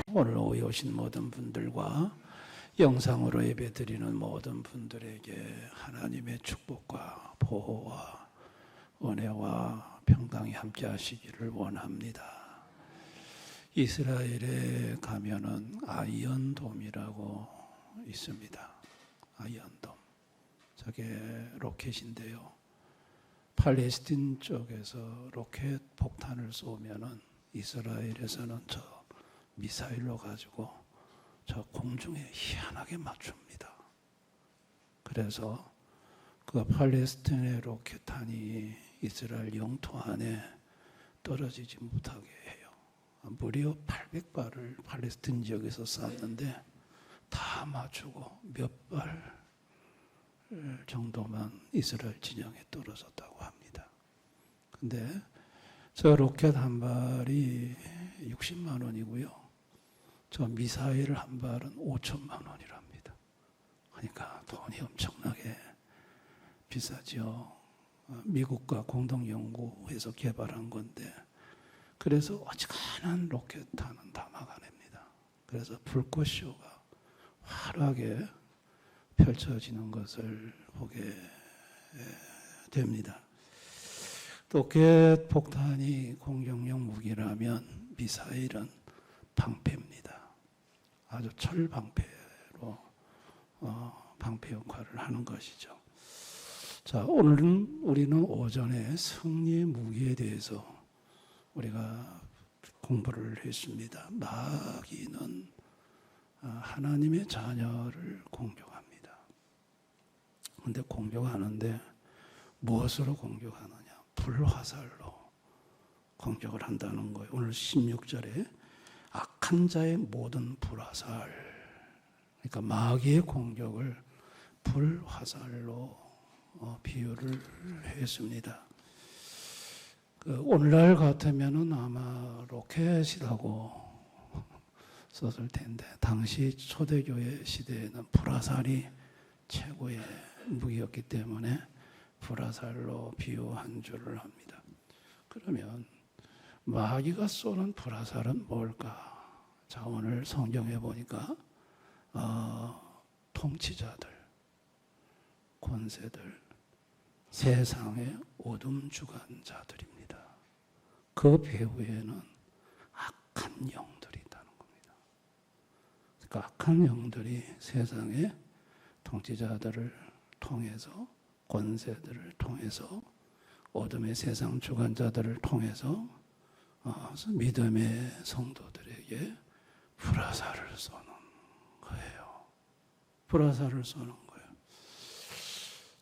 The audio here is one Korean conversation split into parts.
오늘 오후에 오신 모든 분들과 영상으로 예배드리는 모든 분들에게 하나님의 축복과 보호와 은혜와 평강이 함께 하시기를 원합니다. 이스라엘에 가면은 아이언돔이라고 있습니다. 아이언돔. 저게 로켓인데요. 팔레스틴 쪽에서 로켓 폭탄을 쏘면은 이스라엘에서는 저 미사일로 가지고 저 공중에 희한하게 맞춥니다. 그래서 그 팔레스틴의 로켓탄이 이스라엘 영토 안에 떨어지지 못하게 해요. 무려 800발을 팔레스틴 지역에서 쐈는데 다 맞추고 몇 발 정도만 이스라엘 진영에 떨어졌다고 합니다. 근데 저 로켓 한 발이 60만 원이고요. 저 미사일 한 발은 5천만 원이랍니다. 그러니까 돈이 엄청나게 비싸죠. 미국과 공동 연구해서 개발한 건데, 그래서 어지간한 로켓탄은 다 막아냅니다. 그래서 불꽃쇼가 화려하게 펼쳐지는 것을 보게 됩니다. 로켓 폭탄이 공격용 무기라면 미사일은 방패입니다. 아주 철방패로 방패 역할을 하는 것이죠. 자, 오늘은 우리는 오전에 승리의 무기에 대해서 우리가 공부를 했습니다. 마귀는 하나님의 자녀를 공격합니다. 그런데 공격하는데 무엇으로 공격하느냐? 불화살로 공격을 한다는 거예요. 오늘 16절에 악한 자의 모든 불화살, 그러니까 마귀의 공격을 불화살로 비유를 했습니다. 오늘날 같으면은 아마 로켓이라고 썼을 텐데, 당시 초대교회 시대에는 불화살이 최고의 무기였기 때문에 불화살로 비유한 줄을 합니다. 그러면 마귀가 쏘는 불화살은 뭘까? 자, 오늘 성경에 보니까 통치자들, 권세들, 세상의 어둠 주관자들입니다. 그 배후에는 악한 영들이 있다는 겁니다. 그러니까 악한 영들이 세상의 통치자들을 통해서, 권세들을 통해서, 어둠의 세상 주관자들을 통해서 믿음의 성도들에게 불화살을 쏘는 거예요. 불화살을 쏘는 거예요.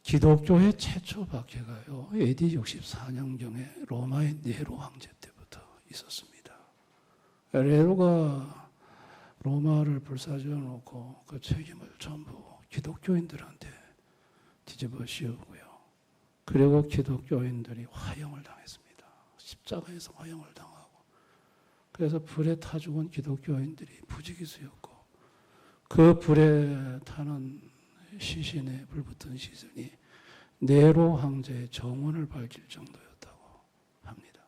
기독교의 최초 박해가요, AD 64년경에 로마의 네로 황제 때부터 있었습니다. 네로가 로마를 불사지어 놓고 그 책임을 전부 기독교인들한테 뒤집어 씌우고요. 그리고 기독교인들이 화형을 당했습니다. 십자가에서 화형을 당하고, 그래서 불에 타 죽은 기독교인들이 부지기수였고, 그 불에 타는 시신에, 불붙은 시신이 네로 황제의 정원을 밝힐 정도였다고 합니다.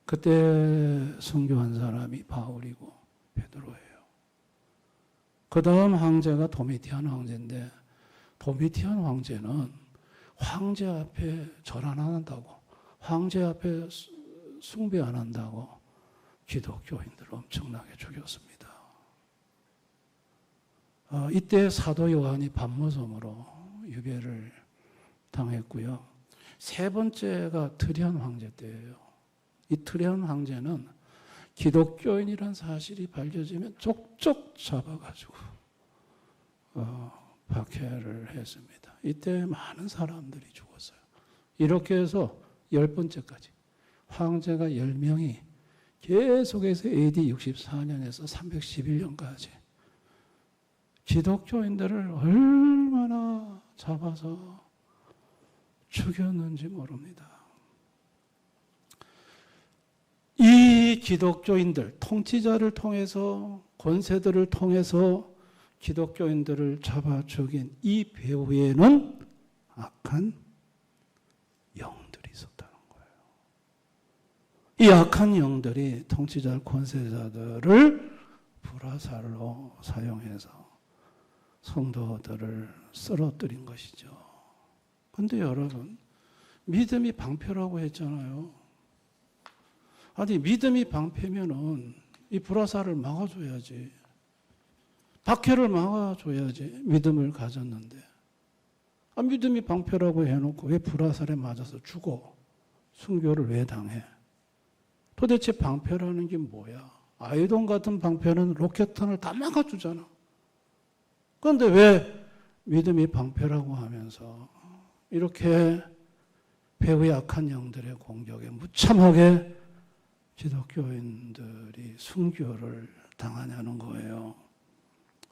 그때 순교한 사람이 바울이고 베드로예요. 그 다음 황제가 도미티안 황제인데, 도미티안 황제는 황제 앞에 절 안 한다고, 황제 앞에 숭배 안 한다고 기독교인들을 엄청나게 죽였습니다. 이때 사도 요한이 밤모섬으로 유배를 당했고요. 세 번째가 트리안 황제 때예요. 이 트리안 황제는 기독교인이란 사실이 밝혀지면 족족 잡아가지고 박해를 했습니다. 이때 많은 사람들이 죽었어요. 이렇게 해서 10번째까지 황제가 10명이 계속해서 AD 64년에서 311년까지 기독교인들을 얼마나 잡아서 죽였는지 모릅니다. 이 기독교인들, 통치자를 통해서, 권세들을 통해서 기독교인들을 잡아 죽인 이 배후에는 악한 영들이 있었다는 거예요. 이 악한 영들이 통치자, 권세자들을 불화살로 사용해서 성도들을 쓰러뜨린 것이죠. 그런데 여러분, 믿음이 방패라고 했잖아요. 아니, 믿음이 방패면은 이 불화살을 막아줘야지. 박해를 막아줘야지. 믿음을 가졌는데. 믿음이 방패라고 해놓고 왜 불화살에 맞아서 죽어? 순교를 왜 당해? 도대체 방패라는 게 뭐야? 아이돈 같은 방패는 로켓탄을 다 막아주잖아. 그런데 왜 믿음이 방패라고 하면서 이렇게 배후의 악한 영들의 공격에 무참하게 기독교인들이 순교를 당하냐는 거예요.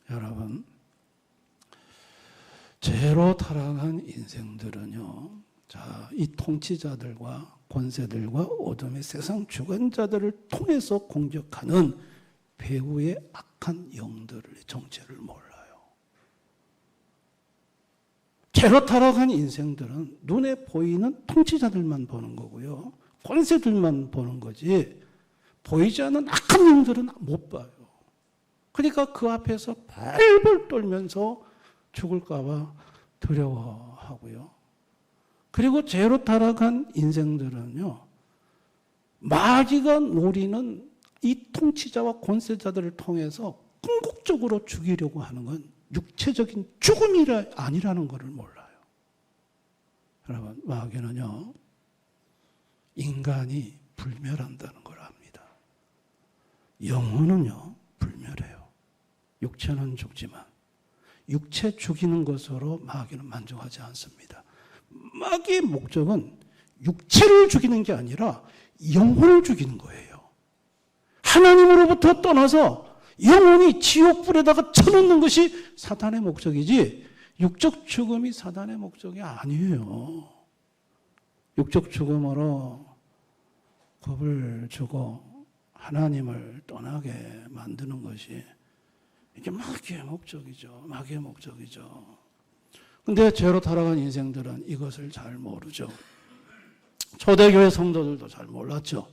여러분, 죄로 타락한 인생들은요, 자, 이 통치자들과 권세들과 어둠의 세상 주관자들을 통해서 공격하는 배후의 악한 영들의 정체를 몰라요. 죄로 타락한 인생들은 눈에 보이는 통치자들만 보는 거고요. 권세들만 보는 거지 보이지 않는 악한 영들은 못 봐요. 그러니까 그 앞에서 벌벌 떨면서 죽을까 봐 두려워하고요. 그리고 죄로 타락한 인생들은요, 마귀가 노리는 이 통치자와 권세자들을 통해서 궁극적으로 죽이려고 하는 건 육체적인 죽음이 아니라는 것을 몰라요. 여러분, 마귀는요, 인간이 불멸한다는 걸 압니다. 영혼은요, 불멸해요. 육체는 죽지만 육체 죽이는 것으로 마귀는 만족하지 않습니다. 마귀의 목적은 육체를 죽이는 게 아니라 영혼을 죽이는 거예요. 하나님으로부터 떠나서 영혼이 지옥불에다가 쳐넣는 것이 사탄의 목적이지 육적 죽음이 사탄의 목적이 아니에요. 육적 죽음으로 겁을 주고 하나님을 떠나게 만드는 것이 이게 마귀의 목적이죠. 마귀의 목적이죠. 근데 죄로 타락한 인생들은 이것을 잘 모르죠. 초대교회 성도들도 잘 몰랐죠.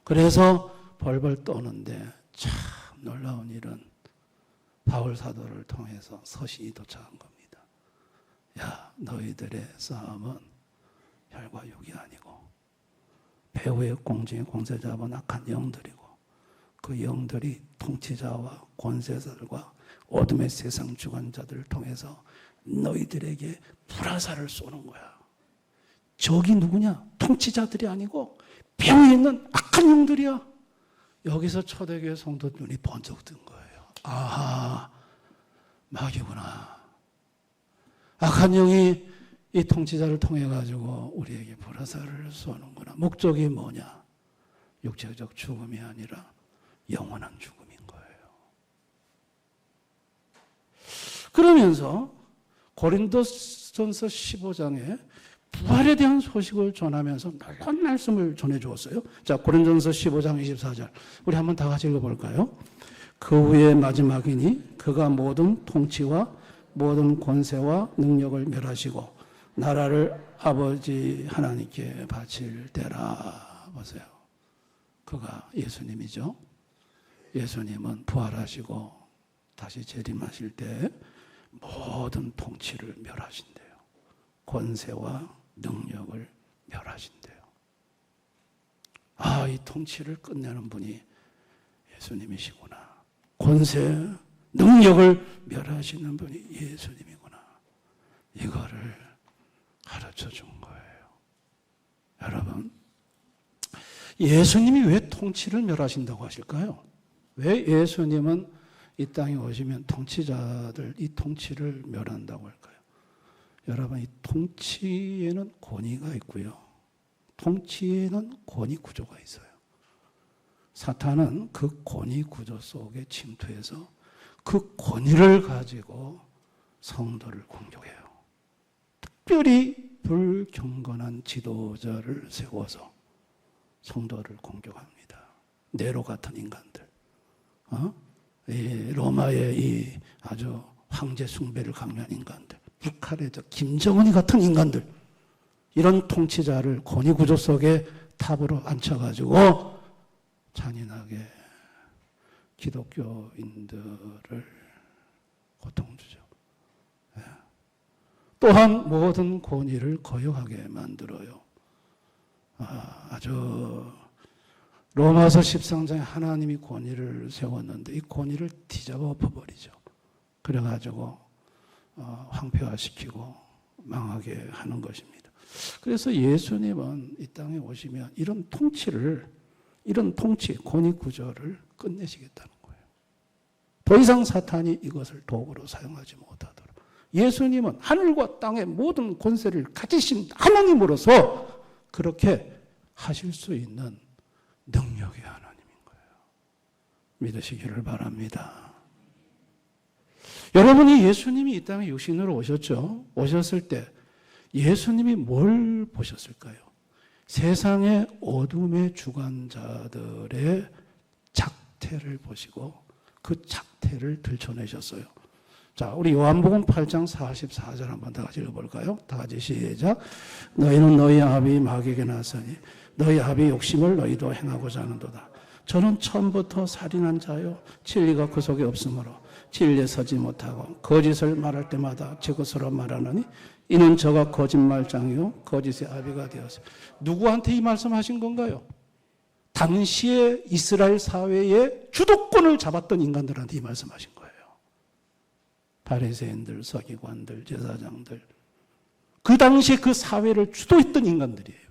그래서 벌벌 떠는데 참 놀라운 일은 바울 사도를 통해서 서신이 도착한 겁니다. 야, 너희들의 싸움은 혈과 육이 아니고 배후의 공중의 공세자와 악한 영들이고 그 영들이 통치자와 권세자들과 어둠의 세상 주관자들을 통해서 너희들에게 불화살을 쏘는 거야. 적이 누구냐? 통치자들이 아니고 배후에 있는 악한 영들이야. 여기서 초대교회 성도 눈이 번쩍 뜬 거예요. 아하, 마귀구나. 악한 영이 이 통치자를 통해 가지고 우리에게 불화살을 쏘는구나. 목적이 뭐냐? 육체적 죽음이 아니라 영원한 죽음인 거예요. 그러면서 고린도전서 15장에 부활에 대한 소식을 전하면서 놀라운 말씀을 전해주었어요. 자, 고린도전서 15장 24절 우리 한번 다 같이 읽어볼까요? 그 후에 마지막이니 그가 모든 통치와 모든 권세와 능력을 멸하시고 나라를 아버지 하나님께 바칠 때라. 보세요. 그가 예수님이죠. 예수님은 부활하시고 다시 재림하실 때 모든 통치를 멸하신대요. 권세와 능력을 멸하신대요. 아, 이 통치를 끝내는 분이 예수님이시구나. 권세, 능력을 멸하시는 분이 예수님이구나. 이거를 가르쳐 준 거예요. 여러분, 예수님이 왜 통치를 멸하신다고 하실까요? 왜 예수님은 이 땅에 오시면 통치자들, 이 통치를 멸한다고 할까요? 여러분, 이 통치에는 권위가 있고요. 통치에는 권위 구조가 있어요. 사탄은 그 권위 구조 속에 침투해서 그 권위를 가지고 성도를 공격해요. 특별히 불경건한 지도자를 세워서 성도를 공격합니다. 네로 같은 인간들, 이 로마의 이 아주 황제 숭배를 강요한 인간들, 북한의 저 김정은이 같은 인간들, 이런 통치자를 권위구조 속에 탑으로 앉혀가지고 잔인하게 기독교인들을 고통주죠. 또한 모든 권위를 거역하게 만들어요. 아주 로마서 13장에 하나님이 권위를 세웠는데 이 권위를 뒤집어 엎어버리죠. 그래가지고 황폐화시키고 망하게 하는 것입니다. 그래서 예수님은 이 땅에 오시면 이런 통치, 권위구조를 끝내시겠다는 거예요. 더 이상 사탄이 이것을 도구로 사용하지 못하도록. 예수님은 하늘과 땅의 모든 권세를 가지신 하나님으로서 그렇게 하실 수 있는 능력의 하나님인 거예요. 믿으시기를 바랍니다. 여러분이 예수님이 이 땅에 육신으로 오셨죠? 오셨을 때 예수님이 뭘 보셨을까요? 세상의 어둠의 주관자들의 작태를 보시고 그 작태를 들춰내셨어요. 자, 우리 요한복음 8장 44절 한번 다 같이 읽어볼까요? 다 같이 시작. 너희는 너희 아비 마귀에게 나서니 너희 아비 욕심을 너희도 행하고자 하는도다. 저는 처음부터 살인한 자요 진리가 그 속에 없으므로 진리에 서지 못하고 거짓을 말할 때마다 제 것으로 말하느니 이는 저가 거짓말장이요 거짓의 아비가 되었어요. 누구한테 이 말씀하신 건가요? 당시에 이스라엘 사회의 주도권을 잡았던 인간들한테 이 말씀하신 거예요. 바리새인들, 서기관들, 제사장들, 그 당시에 그 사회를 주도했던 인간들이에요.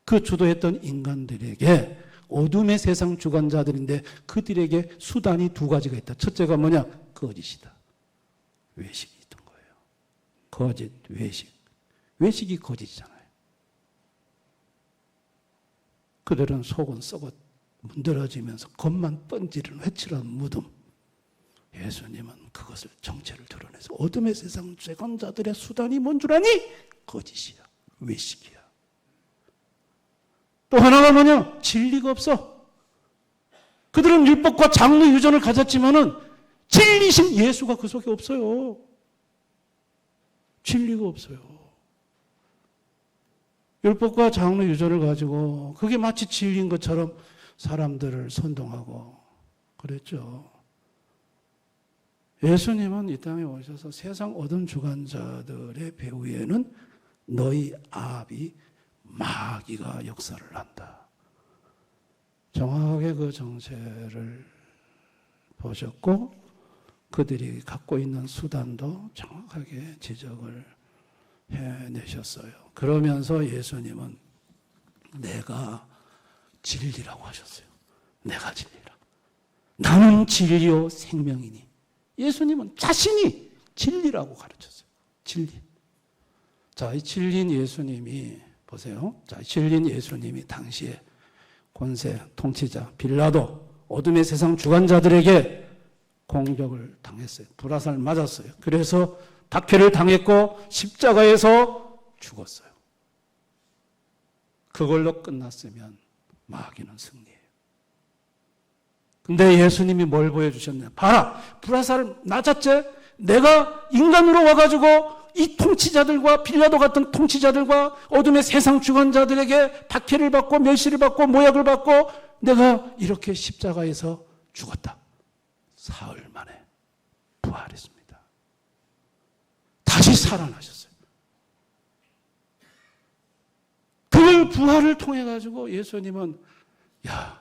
그 주도했던 인간들에게 어둠의 세상 주관자들인데 그들에게 수단이 두 가지가 있다. 첫째가 뭐냐? 거짓이다. 외식이 있던 거예요. 거짓, 외식. 외식이 거짓이잖아요. 그들은 속은 썩어 문드러지면서 겉만 번지르는 회칠한 무덤. 예수님은 그것을 정체를 드러내서 어둠의 세상 주관자들의 수단이 뭔 줄 아니? 거짓이야. 외식이야. 또 하나가 뭐냐? 진리가 없어. 그들은 율법과 장로 유전을 가졌지만은 진리신 예수가 그 속에 없어요. 진리가 없어요. 율법과 장로 유전을 가지고 그게 마치 진리인 것처럼 사람들을 선동하고 그랬죠. 예수님은 이 땅에 오셔서 세상 어둠 주관자들의 배후에는 너희 아비 마귀가 역사를 한다. 정확하게 그 정체를 보셨고 그들이 갖고 있는 수단도 정확하게 지적을 해내셨어요. 그러면서 예수님은 내가 진리라고 하셨어요. 내가 진리라. 나는 진리요 생명이니. 예수님은 자신이 진리라고 가르쳤어요. 진리. 자, 이 진리인 예수님이 보세요. 자, 진리인 예수님이 당시에 권세, 통치자, 빌라도, 어둠의 세상 주관자들에게 공격을 당했어요. 불화살 맞았어요. 그래서 박해를 당했고 십자가에서 죽었어요. 그걸로 끝났으면 마귀는 승리예요. 근데 예수님이 뭘 보여주셨냐? 봐라, 불화살을 맞았지? 내가 인간으로 와가지고 이 통치자들과 빌라도 같은 통치자들과 어둠의 세상 주관자들에게 박해를 받고 멸시를 받고 모욕을 받고 내가 이렇게 십자가에서 죽었다. 사흘 만에 부활했습니다. 다시 살아나셨어요. 그 부활을 통해 가지고 예수님은 야,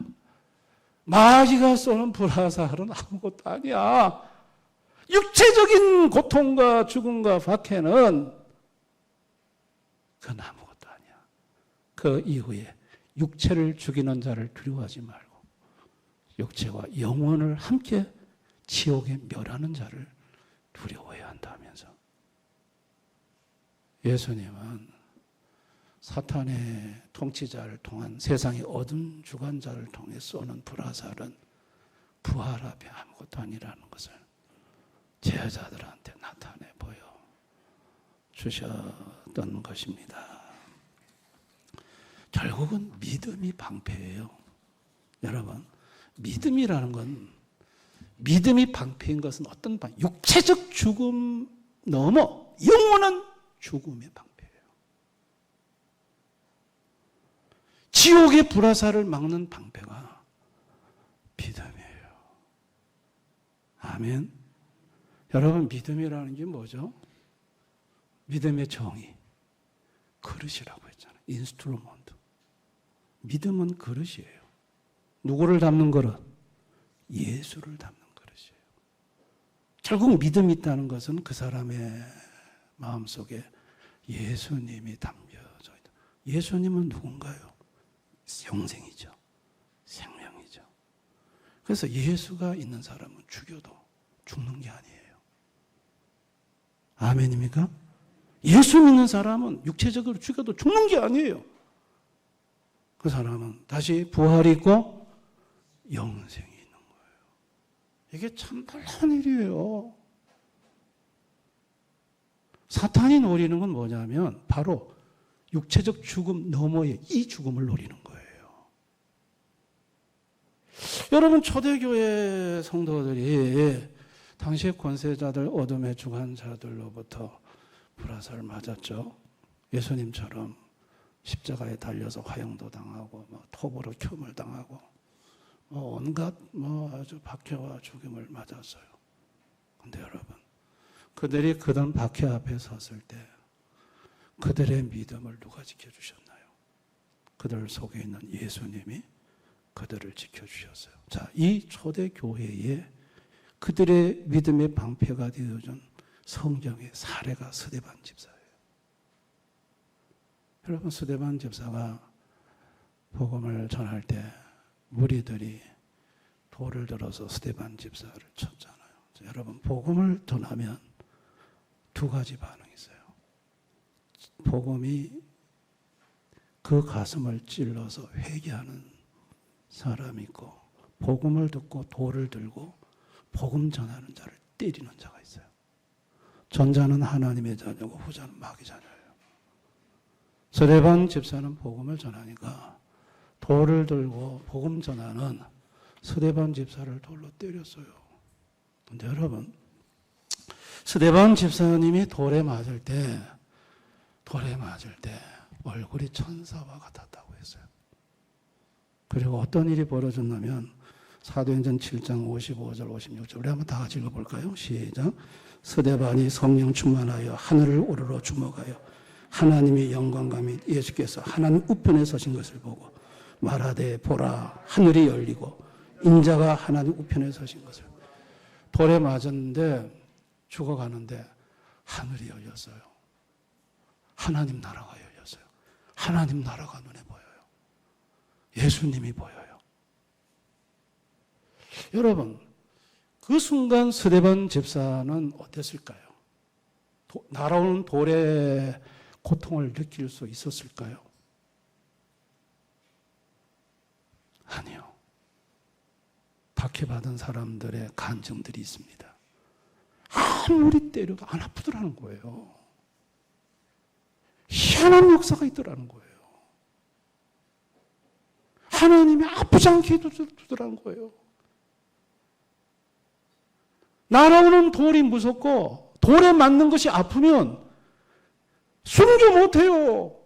마귀가 쏘는 불화살은 아무것도 아니야. 육체적인 고통과 죽음과 박해는 그건 아무것도 아니야. 그 이후에 육체를 죽이는 자를 두려워하지 말고 육체와 영혼을 함께 지옥에 멸하는 자를 두려워해야 한다면서. 예수님은 사탄의 통치자를 통한 세상의 어둠 주관자를 통해 쏘는 불화살은 부활 앞에 아무것도 아니라는 것을 제자들한테 나타내 보여 주셨던 것입니다. 결국은 믿음이 방패예요. 여러분, 믿음이라는 건, 믿음이 방패인 것은 어떤 방패? 육체적 죽음 넘어 영원한 죽음의 방패예요. 지옥의 불화살을 막는 방패가 믿음이에요. 아멘. 여러분, 믿음이라는 게 뭐죠? 믿음의 정의. 그릇이라고 했잖아요. 인스트루먼트. 믿음은 그릇이에요. 누구를 담는 그릇? 예수를 담는 그릇이에요. 결국 믿음이 있다는 것은 그 사람의 마음속에 예수님이 담겨져 있다. 예수님은 누군가요? 영생이죠. 생명이죠. 그래서 예수가 있는 사람은 죽여도 죽는 게 아니에요. 아멘입니까? 예수 믿는 사람은 육체적으로 죽여도 죽는 게 아니에요. 그 사람은 다시 부활이 있고 영생이 있는 거예요. 이게 참 놀라운 일이에요. 사탄이 노리는 건 뭐냐면 바로 육체적 죽음 너머의 이 죽음을 노리는 거예요. 여러분, 초대교회 성도들이 당시의 권세자들, 어둠의 주관자들로부터 불화살을 맞았죠. 예수님처럼 십자가에 달려서 화형도 당하고 톱으로 켬을 당하고 온갖 아주 박해와 죽임을 맞았어요. 그런데 여러분, 그들이 그런 박해 앞에 섰을 때 그들의 믿음을 누가 지켜주셨나요? 그들 속에 있는 예수님이 그들을 지켜주셨어요. 자, 이 초대교회에 그들의 믿음의 방패가 되어준 성경의 사례가 스데반 집사예요. 여러분, 스데반 집사가 복음을 전할 때 무리들이 돌을 들어서 스데반 집사를 쳤잖아요. 여러분, 복음을 전하면 두 가지 반응이 있어요. 복음이 그 가슴을 찔러서 회개하는 사람이 있고, 복음을 듣고 돌을 들고 복음 전하는 자를 때리는 자가 있어요. 전자는 하나님의 자녀고 후자는 마귀 자녀예요. 스데반 집사는 복음을 전하니까 돌을 들고 복음 전하는 스데반 집사를 돌로 때렸어요. 근데 여러분, 스데반 집사님이 돌에 맞을 때 얼굴이 천사와 같았다고 했어요. 그리고 어떤 일이 벌어졌냐면 사도행전 7장 55절 56절 우리 한번 다 같이 읽어볼까요? 시작. 스데반이 성령 충만하여 하늘을 우러러 주목하여 하나님의 영광과 및 예수께서 하나님 우편에 서신 것을 보고 말하되 보라 하늘이 열리고 인자가 하나님 우편에 서신 것을. 돌에 맞았는데 죽어가는데 하늘이 열렸어요. 하나님 나라가 열렸어요. 하나님 나라가 눈에 보여요. 예수님이 보여요. 여러분, 그 순간 스데반 집사는 어땠을까요? 날아오는 돌의 고통을 느낄 수 있었을까요? 아니요. 박해받은 사람들의 간증들이 있습니다. 아무리 때려도 안 아프더라는 거예요. 희한한 역사가 있더라는 거예요. 하나님이 아프지 않게 해주더라는 거예요. 날아오는 돌이 무섭고 돌에 맞는 것이 아프면 순교 못해요.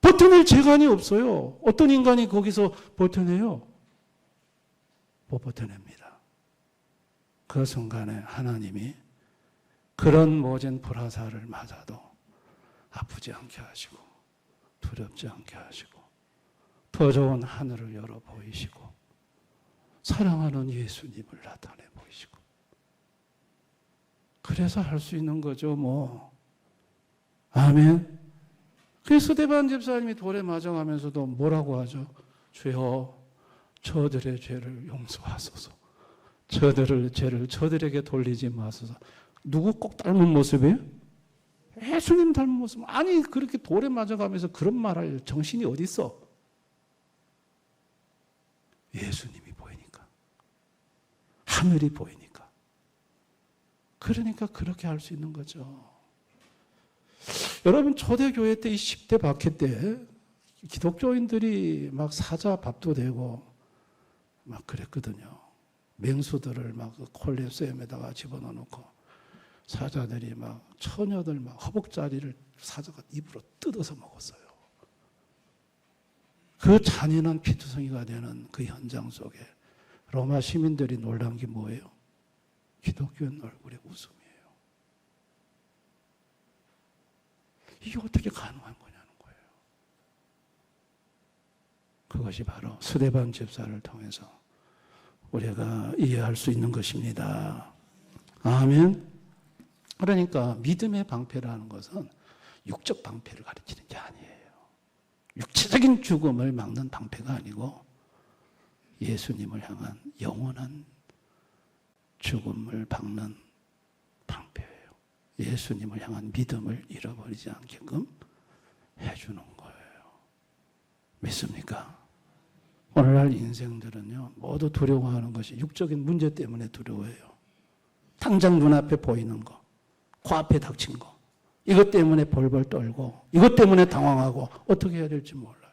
버텨낼 재간이 없어요. 어떤 인간이 거기서 버텨내요? 못 버텨냅니다. 그 순간에 하나님이 그런 모진 불화살을 맞아도 아프지 않게 하시고 두렵지 않게 하시고 더 좋은 하늘을 열어 보이시고 사랑하는 예수님을 나타내 보이시고 그래서 할 수 있는 거죠, 뭐. 아멘. 그래서 스데반 집사님이 돌에 맞아가면서도 뭐라고 하죠? 주여, 저들의 죄를 용서하소서. 저들의 죄를 저들에게 돌리지 마소서. 누구 꼭 닮은 모습이에요? 예수님 닮은 모습. 아니, 그렇게 돌에 맞아가면서 그런 말할 정신이 어디 있어? 예수님이 보이니까. 하늘이 보이니까. 그러니까 그렇게 할 수 있는 거죠. 여러분, 초대교회 때 이 10대 박해 때 기독교인들이 막 사자 밥도 되고 막 그랬거든요. 맹수들을 막 콜레세움에다가 집어넣어놓고 사자들이 막 처녀들 막 허벅자리를 사자가 입으로 뜯어서 먹었어요. 그 잔인한 피투성이가 되는 그 현장 속에 로마 시민들이 놀란 게 뭐예요? 기독교인 얼굴에 웃음이에요. 이게 어떻게 가능한 거냐는 거예요. 그것이 바로 스데반 집사를 통해서 우리가 이해할 수 있는 것입니다. 아멘. 그러니까 믿음의 방패라는 것은 육적 방패를 가리키는 게 아니에요. 육체적인 죽음을 막는 방패가 아니고 예수님을 향한 영원한 죽음을 막는 방패예요. 예수님을 향한 믿음을 잃어버리지 않게끔 해주는 거예요. 믿습니까? 오늘날 인생들은요, 모두 두려워하는 것이 육적인 문제 때문에 두려워해요. 당장 눈앞에 보이는 거, 코앞에 닥친 거, 이것 때문에 벌벌 떨고, 이것 때문에 당황하고, 어떻게 해야 될지 몰라요.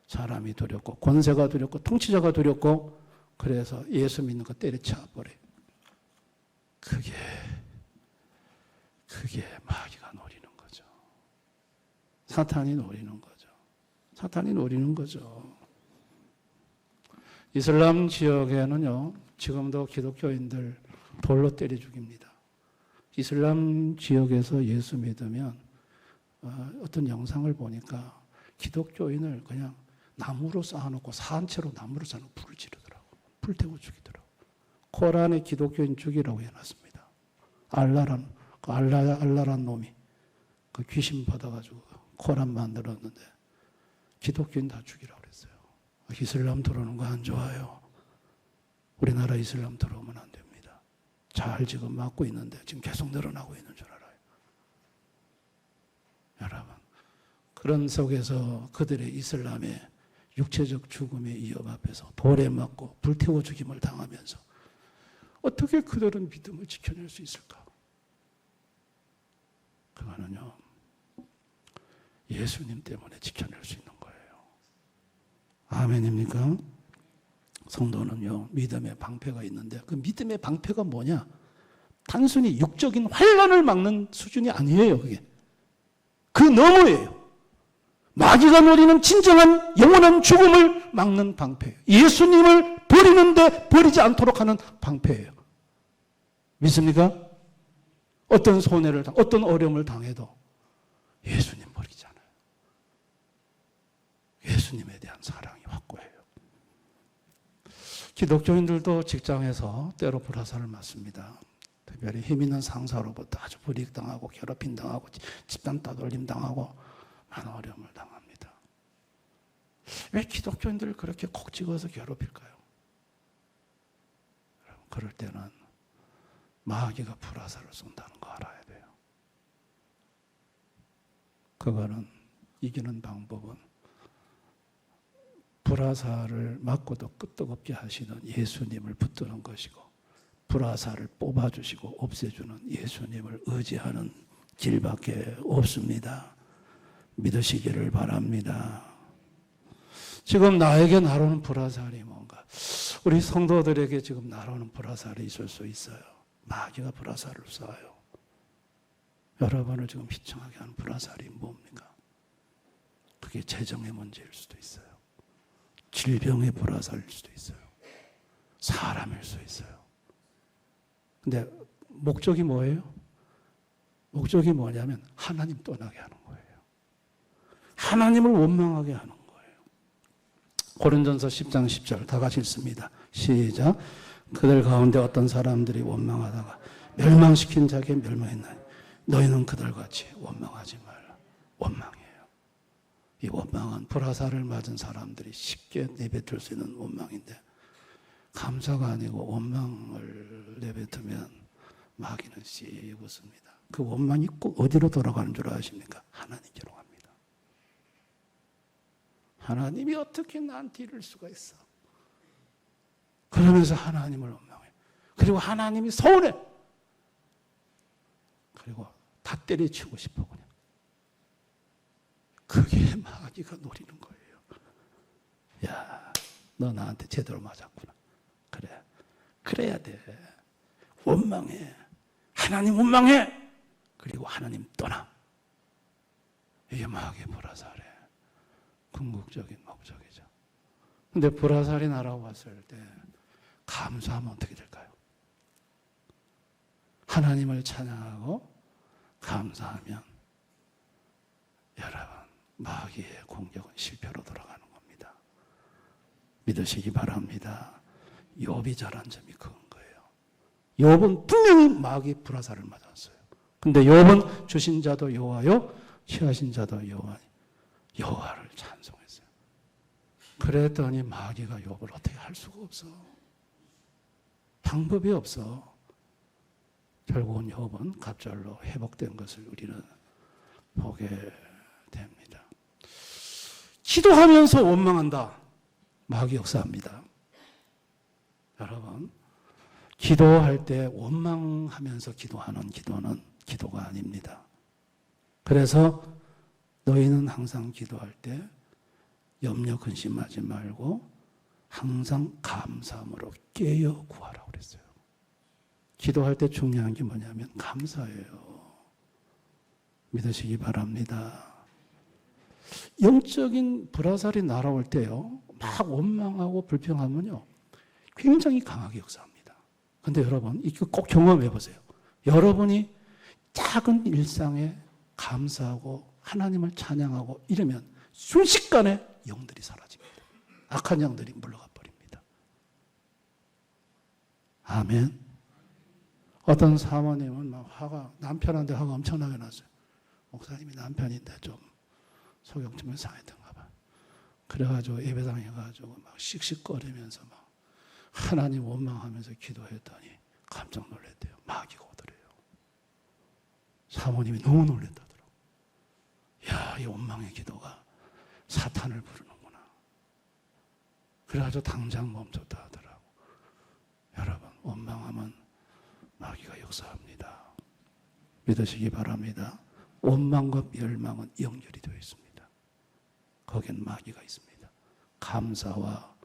사람이 두렵고, 권세가 두렵고, 통치자가 두렵고, 그래서 예수 믿는 거 때려쳐 버려요. 그게 마귀가 노리는 거죠. 사탄이 노리는 거죠. 사탄이 노리는 거죠. 이슬람 지역에는요, 지금도 기독교인들 돌로 때려 죽입니다. 이슬람 지역에서 예수 믿으면 어떤 영상을 보니까 기독교인을 그냥 나무로 쌓아놓고 산채로 나무로 쌓아놓고 불을 지르더라고. 불태워 죽이더라고. 코란에 기독교인 죽이라고 해놨습니다. 알라란 놈이 그 귀신 받아가지고 코란 만들었는데 기독교인 다 죽이라고 그랬어요. 이슬람 들어오는 거 안 좋아요. 우리나라 이슬람 들어오면 안 됩니다. 잘 지금 막고 있는데 지금 계속 늘어나고 있는 줄 알아요. 여러분, 그런 속에서 그들의 이슬람의 육체적 죽음의 위협 앞에서 돌에 맞고 불태워 죽임을 당하면서 어떻게 그들은 믿음을 지켜낼 수 있을까? 그거는요, 예수님 때문에 지켜낼 수 있는 거예요. 아멘입니까? 성도는요, 믿음의 방패가 있는데 그 믿음의 방패가 뭐냐? 단순히 육적인 환난을 막는 수준이 아니에요. 그게 그 너머예요. 마귀가 노리는 진정한 영원한 죽음을 막는 방패예요. 예수님을 버리는데 버리지 않도록 하는 방패예요. 믿습니까? 어떤 손해를 어떤 어려움을 당해도 예수님 버리지 않아요. 예수님에 대한 사랑이 확고해요. 기독교인들도 직장에서 때로 불화살을 맞습니다. 특별히 힘 있는 상사로부터 아주 불이익당하고 괴롭힘 당하고 집단 따돌림 당하고 많은 어려움을 당합니다. 왜 기독교인들을 그렇게 콕 찍어서 괴롭힐까요? 그럴 때는 마귀가 불화살을 쏜다는 거 알아야 돼요. 그거는 이기는 방법은 불화살을 맞고도 끄떡없게 하시는 예수님을 붙드는 것이고 불화살을 뽑아주시고 없애주는 예수님을 의지하는 길밖에 없습니다. 믿으시기를 바랍니다. 지금 나에게 날아오는 불화살이 뭔가? 우리 성도들에게 지금 날아오는 불화살이 있을 수 있어요. 마귀가 불화살을 쏴요. 여러분을 지금 비청하게 하는 불화살이 뭡니까? 그게 재정의 문제일 수도 있어요. 질병의 불화살일 수도 있어요. 사람일 수 있어요. 근데 목적이 뭐예요? 목적이 뭐냐면 하나님 떠나게 하는 거예요. 하나님을 원망하게 하는 거예요. 고린전서 10장 10절 다 같이 읽습니다. 시작. 그들 가운데 어떤 사람들이 원망하다가 멸망시킨 자에게 멸망했나니 너희는 그들같이 원망하지 말라. 원망이에요. 이 원망은 불화살을 맞은 사람들이 쉽게 내뱉을 수 있는 원망인데 감사가 아니고 원망을 내뱉으면 마귀는 씩 웃습니다. 그 원망이 꼭 어디로 돌아가는 줄 아십니까? 하나님께로 갑니다. 하나님이 어떻게 나한테 이럴 수가 있어? 그러면서 하나님을 원망해요. 그리고 하나님이 서운해. 그리고 다 때려치우고 싶어 그냥. 그게 마귀가 노리는 거예요. 야, 너 나한테 제대로 맞았구나. 그래. 그래야 돼. 원망해. 하나님 원망해. 그리고 하나님 떠나. 이게 마귀의 불화살이에요. 궁극적인 목적이죠. 근데 불화살이 날아왔을 때 감사하면 어떻게 될까요? 하나님을 찬양하고 감사하면 여러분 마귀의 공격은 실패로 돌아가는 겁니다. 믿으시기 바랍니다. 욥이 잘한 점이 그건 거예요. 욥은 분명히 마귀 불화살을 맞았어요. 근데 욥은 주신 자도 여호와요 취하신 자도 여호와를 찬송했어요. 그랬더니 마귀가 욥을 어떻게 할 수가 없어. 방법이 없어. 결국은 욥은 갑절로 회복된 것을 우리는 보게 됩니다. 기도하면서 원망한다. 마귀 역사합니다. 여러분, 기도할 때 원망하면서 기도하는 기도는 기도가 아닙니다. 그래서 너희는 항상 기도할 때 염려 근심하지 말고 항상 감사함으로 깨어 구하라고 그랬어요. 기도할 때 중요한 게 뭐냐면 감사예요. 믿으시기 바랍니다. 영적인 불화살이 날아올 때요, 막 원망하고 불평하면요, 굉장히 강하게 역사합니다. 근데 여러분, 이거 꼭 경험해 보세요. 여러분이 작은 일상에 감사하고 하나님을 찬양하고 이러면 순식간에 영들이 사라집니다. 악한 영들이 물러가 버립니다. 아멘. 어떤 사모님은 막 남편한테 화가 엄청나게 났어요. 목사님이 남편인데 좀 속욕 좀 상했던가 봐. 그래가지고 예배당에 가지고 막 씩씩거리면서 막 하나님 원망하면서 기도했더니 깜짝 놀랐대요. 마귀가 오더래요. 사모님이 너무 놀랐다더라고. 야, 이 원망의 기도가 사탄을 부르는구나. 그래가지고 당장 멈췄다 하더라고. 여러분, 원망하면 마귀가 역사합니다. 믿으시기 바랍니다. 원망과 멸망은 연결이 되어 있습니다. 거기엔 마귀가 있습니다. 감사와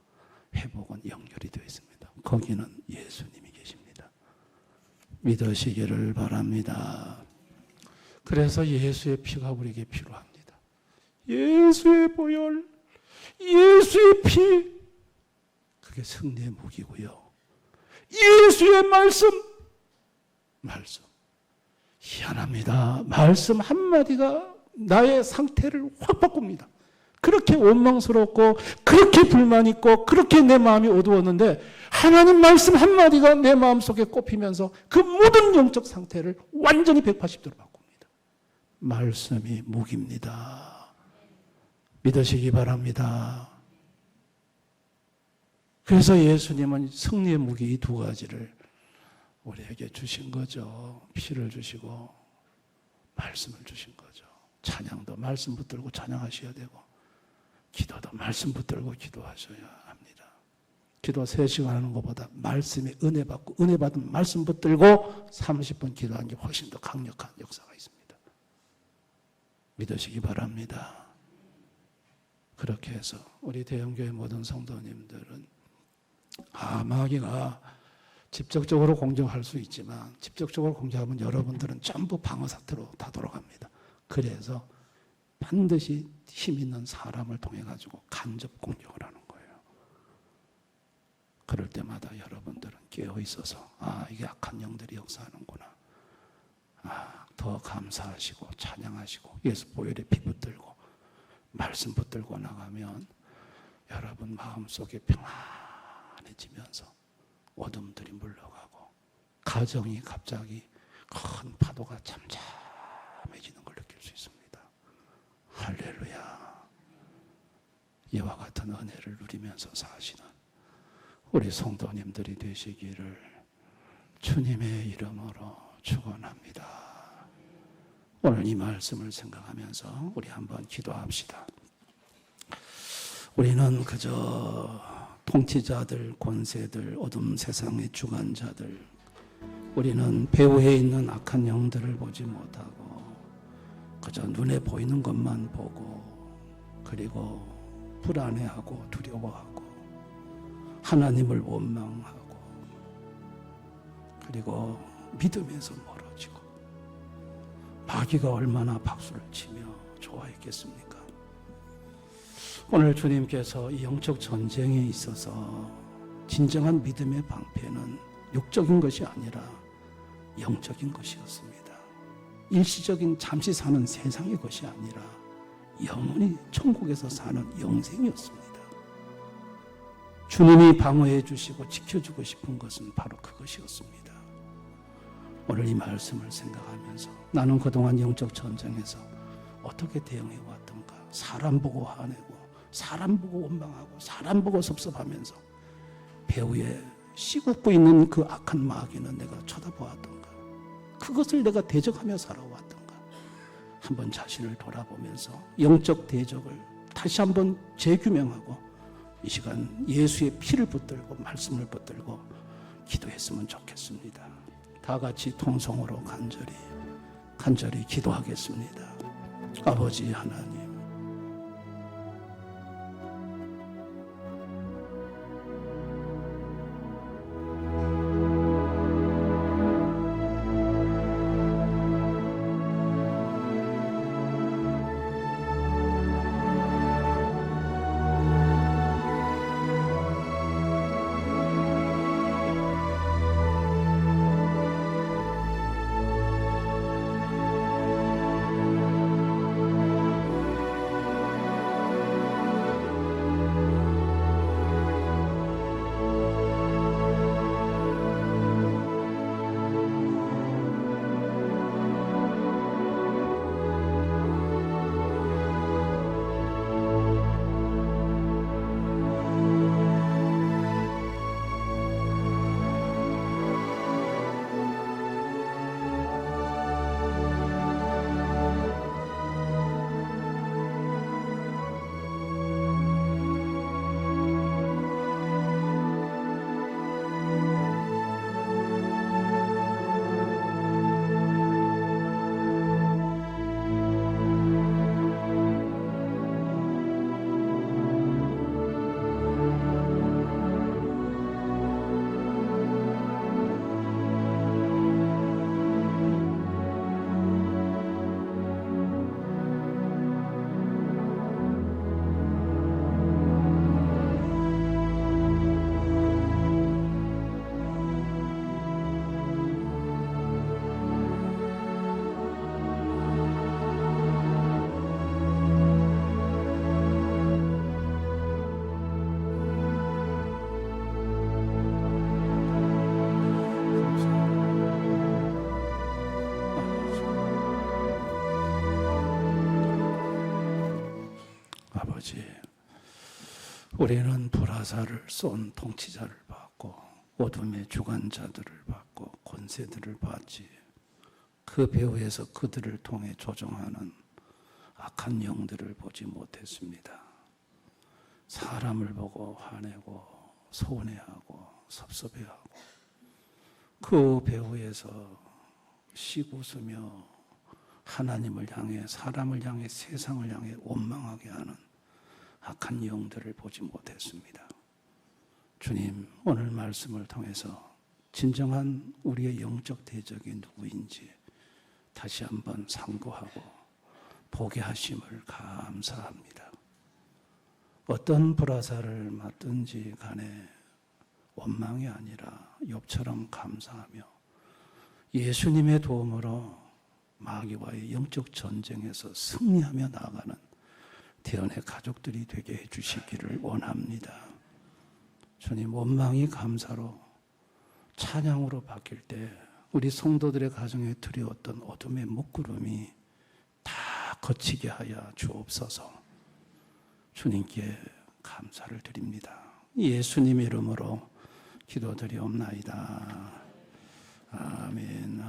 회복은 연결이 되어 있습니다. 거기는 예수님이 계십니다. 믿으시기를 바랍니다. 그래서 예수의 피가 우리에게 필요합니다. 예수의 보혈, 예수의 피, 그게 승리의 무기고요. 예수의 말씀. 희한합니다. 말씀 한마디가 나의 상태를 확 바꿉니다. 그렇게 원망스럽고 그렇게 불만 있고 그렇게 내 마음이 어두웠는데 하나님 말씀 한마디가 내 마음속에 꼽히면서 그 모든 영적 상태를 완전히 180도로 바꿉니다. 말씀이 무기입니다. 믿으시기 바랍니다. 그래서 예수님은 승리의 무기 이 두 가지를 우리에게 주신 거죠. 피를 주시고 말씀을 주신 거죠. 찬양도 말씀 붙들고 찬양하셔야 되고 기도도 말씀 붙들고 기도하셔야 합니다. 기도 3시간 하는 것보다 말씀에 은혜 받고 은혜 받은 말씀 붙들고 30분 기도하는 게 훨씬 더 강력한 역사가 있습니다. 믿으시기 바랍니다. 그렇게 해서 우리 대형교회 모든 성도님들은 마귀가 직접적으로 공격할 수 있지만 직접적으로 공격하면 여러분들은 전부 방어 상태로 다 돌아갑니다. 그래서 반드시 힘 있는 사람을 통해 가지고 간접 공격을 하는 거예요. 그럴 때마다 여러분들은 깨어 있어서 이게 악한 영들이 역사하는구나. 더 감사하시고 찬양하시고 예수 보혈의 피 붙들고 말씀 붙들고 나가면 여러분 마음속에 평안해지면서 어둠들이 물러가고 가정이 갑자기 큰 파도가 잠잠해지는 걸 느낄 수 있습니다. 할렐루야. 이와 같은 은혜를 누리면서 사시는 우리 성도님들이 되시기를 주님의 이름으로 축원합니다. 오늘 이 말씀을 생각하면서 우리 한번 기도합시다. 우리는 그저 통치자들, 권세들, 어둠 세상의 주관자들, 우리는 배후에 있는 악한 영들을 보지 못하고 그저 눈에 보이는 것만 보고 그리고 불안해하고 두려워하고 하나님을 원망하고 그리고 믿음에서 멀어지고 마귀가 얼마나 박수를 치며 좋아했겠습니까? 오늘 주님께서 이 영적 전쟁에 있어서 진정한 믿음의 방패는 육적인 것이 아니라 영적인 것이었습니다. 일시적인 잠시 사는 세상의 것이 아니라 영원히 천국에서 사는 영생이었습니다. 주님이 방어해 주시고 지켜주고 싶은 것은 바로 그것이었습니다. 오늘 이 말씀을 생각하면서 나는 그동안 영적 전쟁에서 어떻게 대응해 왔던가, 사람 보고 화내고 사람 보고 원망하고 사람 보고 섭섭하면서 배후에 씨굽고 있는 그 악한 마귀는 내가 쳐다보았던가, 그것을 내가 대적하며 살아왔던가, 한번 자신을 돌아보면서 영적 대적을 다시 한번 재규명하고 이 시간 예수의 피를 붙들고 말씀을 붙들고 기도했으면 좋겠습니다. 다 같이 통성으로 간절히 기도하겠습니다. 아버지 하나님, 우리는 불화살을 쏜 통치자를 받고 어둠의 주관자들을 받고 권세들을 받지, 그 배후에서 그들을 통해 조종하는 악한 영들을 보지 못했습니다. 사람을 보고 화내고 서운해하고 섭섭해하고 그 배후에서 씨구으며 하나님을 향해, 사람을 향해, 세상을 향해 원망하게 하는 악한 영들을 보지 못했습니다. 주님, 오늘 말씀을 통해서 진정한 우리의 영적 대적이 누구인지 다시 한번 상고하고 보게 하심을 감사합니다. 어떤 불화살을 맞든지 간에 원망이 아니라 욥처럼 감사하며 예수님의 도움으로 마귀와의 영적 전쟁에서 승리하며 나아가는 대언의 가족들이 되게 해주시기를 원합니다. 주님, 원망이 감사로 찬양으로 바뀔 때 우리 성도들의 가정에 들여왔던 어둠의 먹구름이 다 거치게 하여 주옵소서. 주님께 감사를 드립니다. 예수님 이름으로 기도드리옵나이다. 아멘.